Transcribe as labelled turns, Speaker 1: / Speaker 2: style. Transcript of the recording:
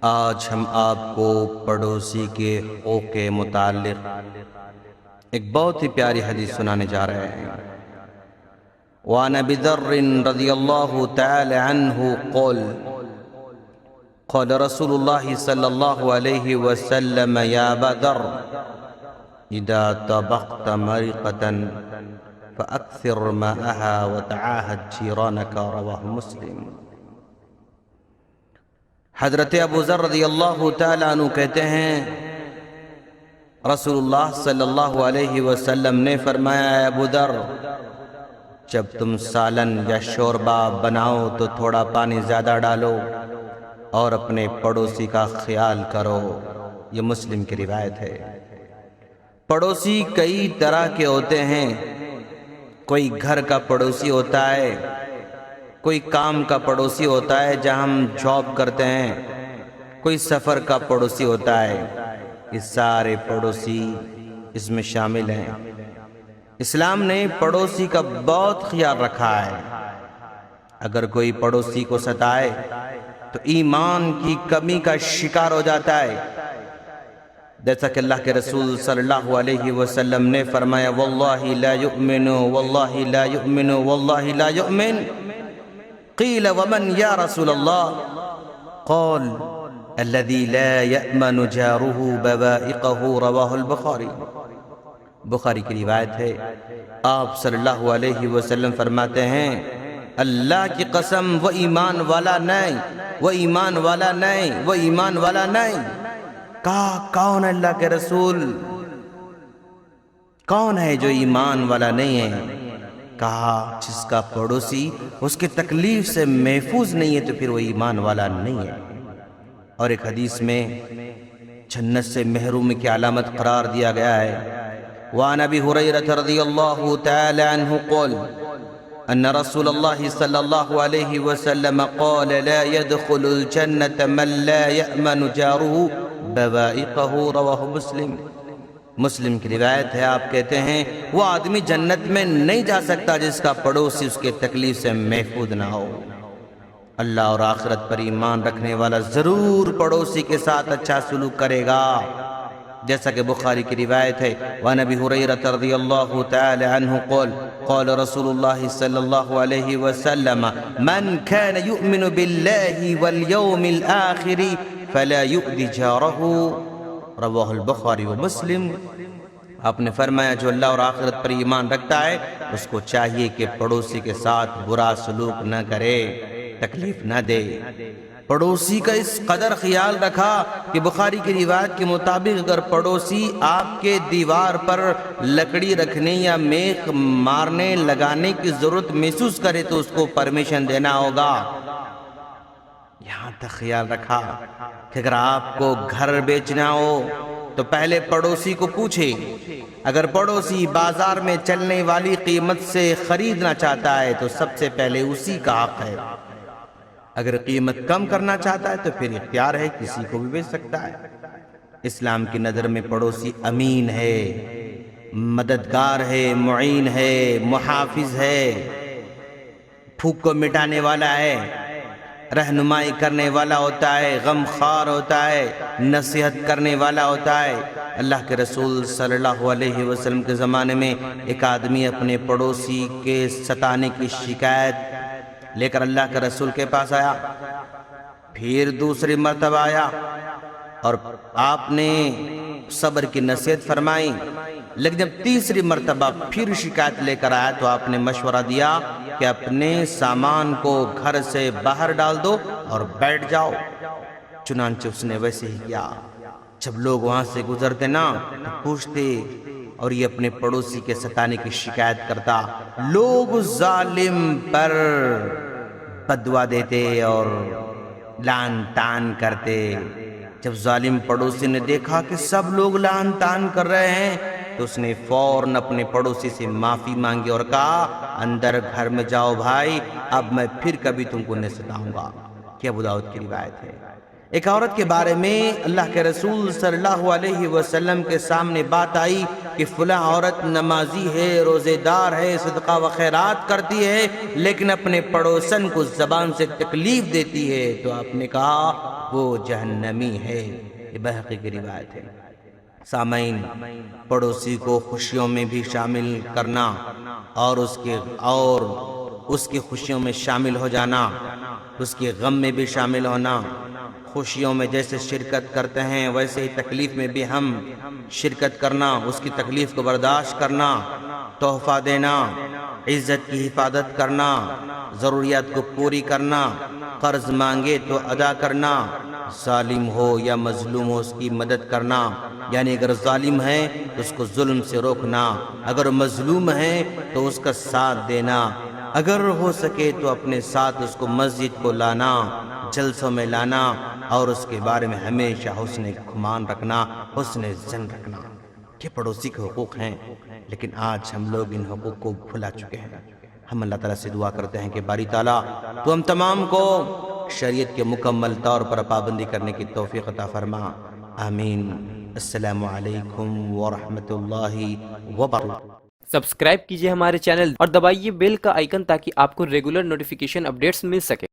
Speaker 1: آج ہم آپ کو پڑوسی کے حقوق کے متعلق ایک بہت ہی پیاری حدیث سنانے جا رہے ہیں۔ وعن ابی ذر رضی اللہ تعالی عنہ قال رسول اللہ صلی اللہ علیہ وسلم یا ابا ذر اذا طبخت مرقة فأكثر ماءها وتعاهد جيرانك رواہ مسلم۔ حضرت ابو ذر رضی اللہ تعالیٰ عنہ کہتے ہیں رسول اللہ صلی اللہ علیہ وسلم نے فرمایا، اے ابو ذر، جب تم سالن یا شوربہ بناؤ تو تھوڑا پانی زیادہ ڈالو اور اپنے پڑوسی کا خیال کرو۔ یہ مسلم کی روایت ہے۔ پڑوسی کئی طرح کے ہوتے ہیں۔ کوئی گھر کا پڑوسی ہوتا ہے، کوئی کام کا پڑوسی ہوتا ہے جہاں ہم جاب کرتے ہیں، کوئی سفر کا پڑوسی ہوتا ہے۔ یہ سارے پڑوسی اس میں شامل ہیں۔ اسلام نے پڑوسی کا بہت خیال رکھا ہے۔ اگر کوئی پڑوسی کو ستائے تو ایمان کی کمی کا شکار ہو جاتا ہے، جیسا کہ اللہ کے رسول صلی اللہ علیہ وسلم نے فرمایا، واللہ لا یؤمن واللہ لا یؤمن واللہ لا یؤمن۔ قیل ومن یا رسول اللہ؟ قال الذي لا يأمن جاره بوائقه رواہ البخاری۔ بخاری کی روایت ہے۔ آپ صلی اللہ علیہ وسلم فرماتے ہیں، اللہ کی قسم وہ ایمان والا نہیں، وہ ایمان والا نہیں، وہ ایمان والا نہیں۔ کہا کون ہے اللہ کے رسول؟ کون ہے جو ایمان والا نہیں ہے؟ کہا جس کا پڑوسی اس کی تکلیف سے محفوظ نہیں ہے تو پھر وہ ایمان والا نہیں ہے۔ اور ایک حدیث میں جنت سے محرومی کی علامت قرار دیا گیا ہے۔ وعن ابی ہریرہ رضی اللہ تعالی عنہ قال ان رسول اللہ صلی اللہ علیہ وسلم قال لا يدخل الجنة من لا يأمن جاره بوائقه رواہ مسلم۔ مسلم کی روایت ہے، آپ کہتے ہیں وہ آدمی جنت میں نہیں جا سکتا جس کا پڑوسی اس کے تکلیف سے محفوظ نہ ہو۔ اللہ اور آخرت پر ایمان رکھنے والا ضرور پڑوسی کے ساتھ اچھا سلوک کرے گا، جیسا کہ بخاری کی روایت ہے۔ وعن ابی ہریرہ رضی اللہ تعالی عنہ قال قال رسول اللہ صلی اللہ علیہ وسلم من كان يؤمن باللہ والیوم الآخر فلا يؤذي جارہ رواہ البخاری و مسلم۔ آپ نے فرمایا جو اللہ اور آخرت پر ایمان رکھتا ہے اس کو چاہیے کہ پڑوسی کے ساتھ برا سلوک نہ کرے، تکلیف نہ دے۔ پڑوسی کا اس قدر خیال رکھا کہ بخاری کی روایت کے مطابق اگر پڑوسی آپ کے دیوار پر لکڑی رکھنے یا میخ مارنے لگانے کی ضرورت محسوس کرے تو اس کو پرمیشن دینا ہوگا۔ یہاں تک خیال رکھا کہ اگر آپ کو گھر بیچنا ہو تو پہلے پڑوسی کو پوچھے۔ اگر پڑوسی بازار میں چلنے والی قیمت سے خریدنا چاہتا ہے تو سب سے پہلے اسی کا حق ہے۔ اگر قیمت کم کرنا چاہتا ہے تو پھر اختیار ہے، کسی کو بھی بیچ سکتا ہے۔ اسلام کی نظر میں پڑوسی امین ہے، مددگار ہے، معین ہے، محافظ ہے، بھوک کو مٹانے والا ہے، رہنمائی کرنے والا ہوتا ہے، غم خوار ہوتا ہے، نصیحت کرنے والا ہوتا ہے۔ اللہ کے رسول صلی اللہ علیہ وسلم کے زمانے میں ایک آدمی اپنے پڑوسی کے ستانے کی شکایت لے کر اللہ کے رسول کے پاس آیا، پھر دوسری مرتبہ آیا اور آپ نے صبر کی نصیحت فرمائی، لیکن جب تیسری مرتبہ پھر شکایت لے کر آیا تو آپ نے مشورہ دیا کہ اپنے سامان کو گھر سے باہر ڈال دو اور بیٹھ جاؤ۔ چنانچہ اس نے ویسے ہی کیا۔ جب لوگ وہاں سے گزرتے نا تو پوچھتے اور یہ اپنے پڑوسی کے ستانے کی شکایت کرتا۔ لوگ ظالم پر بددعا دیتے اور لعن طعن کرتے۔ جب ظالم پڑوسی نے دیکھا کہ سب لوگ لعن طعن کر رہے ہیں تو اس نے فوراً اپنے پڑوسی سے معافی مانگی اور کہا اندر گھر میں جاؤ بھائی، اب میں پھر کبھی تم کو نہیں ستاؤں گا۔ کہ ابو داؤد کی روایت ہے۔ ایک عورت کے بارے میں اللہ کے رسول صلی اللہ علیہ وسلم کے سامنے بات آئی کہ فلاں عورت نمازی ہے، روزے دار ہے، صدقہ و خیرات کرتی ہے، لیکن اپنے پڑوسن کو زبان سے تکلیف دیتی ہے، تو آپ نے کہا وہ جہنمی ہے۔ یہ بہقی کی روایت ہے۔ سامعین، پڑوسی کو خوشیوں میں بھی شامل کرنا اور اس کی خوشیوں میں شامل ہو جانا، اس کے غم میں بھی شامل ہونا، خوشیوں میں جیسے شرکت کرتے ہیں ویسے ہی تکلیف میں بھی ہم شرکت کرنا، اس کی تکلیف کو برداشت کرنا، تحفہ دینا، عزت کی حفاظت کرنا، ضروریات کو پوری کرنا، قرض مانگے تو ادا کرنا، ظالم ہو یا مظلوم ہو اس کی مدد کرنا، یعنی اگر ظالم ہے تو اس کو ظلم سے روکنا، اگر مظلوم ہے تو اس کا ساتھ دینا، اگر ہو سکے تو اپنے ساتھ اس کو مسجد کو لانا، جلسوں میں لانا، اور اس کے بارے میں ہمیشہ حسن گمان رکھنا، حسن ظن رکھنا۔ یہ پڑوسی کے حقوق ہیں، لیکن آج ہم لوگ ان حقوق کو بھلا چکے ہیں۔ ہم اللہ تعالیٰ سے دعا کرتے ہیں کہ باری تعالیٰ تو ہم تمام کو شریعت کے مکمل طور پر پابندی کرنے کی توفیق عطا فرما، آمین۔ السلام علیکم ورحمۃ اللہ وبرکاتہ۔
Speaker 2: سبسکرائب کیجئے ہمارے چینل اور دبائیے بیل کا آئیکن تاکہ آپ کو ریگولر نوٹیفیکیشن اپڈیٹس مل سکے۔